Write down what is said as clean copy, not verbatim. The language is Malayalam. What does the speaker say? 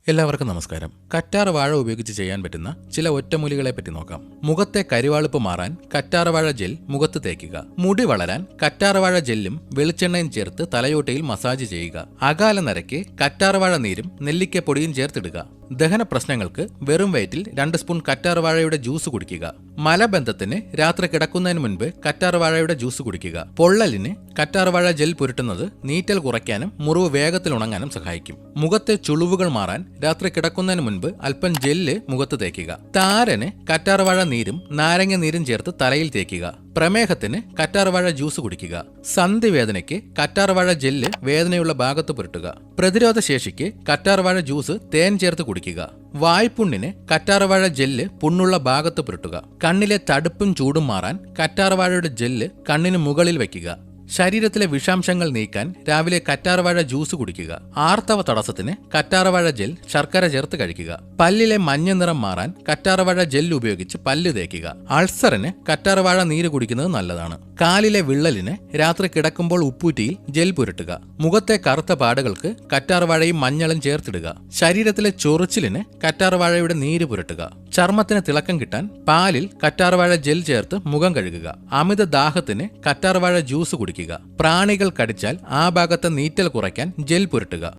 എല്ലാവർക്കും നമസ്കാരം. കറ്റാർ വാഴ ഉപയോഗിച്ച് ചെയ്യാൻ പറ്റുന്ന ചില ഒറ്റമൂലികളെ പറ്റി നോക്കാം. മുഖത്തെ കരിവാളിപ്പ് മാറാൻ കറ്റാർവാഴ ജെൽ മുഖത്ത് തേക്കുക. മുടി വളരാൻ കറ്റാർവാഴ ജെല്ലും വെളിച്ചെണ്ണയും ചേർത്ത് തലയോട്ടയിൽ മസാജ് ചെയ്യുക. അകാല നരയ്ക്ക് കറ്റാർവാഴ നീരും നെല്ലിക്കപ്പൊടിയും ചേർത്തിടുക. ദഹന പ്രശ്നങ്ങൾക്ക് വെറും വയറ്റിൽ 2 സ്പൂൺ കറ്റാർവാഴയുടെ ജ്യൂസ് കുടിക്കുക. മലബന്ധത്തിന് രാത്രി കിടക്കുന്നതിന് മുൻപ് കറ്റാർവാഴയുടെ ജ്യൂസ് കുടിക്കുക. പൊള്ളലിന് കറ്റാർവാഴ ജെൽ പുരട്ടുന്നത് നീറ്റൽ കുറയ്ക്കാനും മുറിവ് വേഗത്തിൽ ഉണങ്ങാനും സഹായിക്കും. മുഖത്തെ ചുളിവുകൾ മാറാൻ രാത്രി കിടക്കുന്നതിന് മുൻപ് അല്പം ജെല്ല് മുഖത്ത് തേക്കുക. താരന് കറ്റാർവാഴ നീരും നാരങ്ങ നീരും ചേർത്ത് തലയിൽ തേക്കുക. പ്രമേഹത്തിന് കറ്റാർവാഴ ജ്യൂസ് കുടിക്കുക. സന്ധിവേദനയ്ക്ക് കറ്റാർവാഴ ജെല്ല് വേദനയുള്ള ഭാഗത്ത് പുരട്ടുക. പ്രതിരോധ ശേഷിക്ക് കറ്റാർവാഴ ജ്യൂസ് തേൻ ചേർത്ത് കുടിക്കുക. വായ്പുണ്ണിന് കറ്റാർവാഴ ജെല്ല് പുണ്ണുള്ള ഭാഗത്ത് പുരട്ടുക. കണ്ണിലെ തടുപ്പും ചൂടും മാറാൻ കറ്റാർവാഴയുടെ ജെല്ല് കണ്ണിന് മുകളിൽ വയ്ക്കുക. ശരീരത്തിലെ വിഷാംശങ്ങൾ നീക്കാൻ രാവിലെ കറ്റാർവാഴ ജ്യൂസ് കുടിക്കുക. ആർത്തവ തടസ്സത്തിന് കറ്റാർവാഴ ജെൽ ശർക്കര ചേർത്ത് കഴിക്കുക. പല്ലിലെ മഞ്ഞ നിറം മാറാൻ കറ്റാർവാഴ ജെൽ ഉപയോഗിച്ച് പല്ല് തേക്കുക. അൾസറിന് കറ്റാർവാഴ നീര് കുടിക്കുന്നത് നല്ലതാണ്. കാലിലെ വിള്ളലിന് രാത്രി കിടക്കുമ്പോൾ ഉപ്പൂറ്റിയിൽ ജെൽ പുരട്ടുക. മുഖത്തെ കറുത്ത പാടുകൾക്ക് കറ്റാർവാഴയും മഞ്ഞളും ചേർത്തിടുക. ശരീരത്തിലെ ചൊറിച്ചിലിന് കറ്റാർവാഴയുടെ നീര് പുരട്ടുക. ചർമ്മത്തിന് തിളക്കം കിട്ടാൻ പാലിൽ കറ്റാർവാഴ ജെൽ ചേർത്ത് മുഖം കഴുകുക. അമിത ദാഹത്തിന് കറ്റാർവാഴ ജ്യൂസ് കുടിക്കുക. പ്രാണികൾ കടിച്ചാൽ ആ ഭാഗത്തെ നീറ്റൽ കുറയ്ക്കാൻ ജെൽ പുരട്ടുക.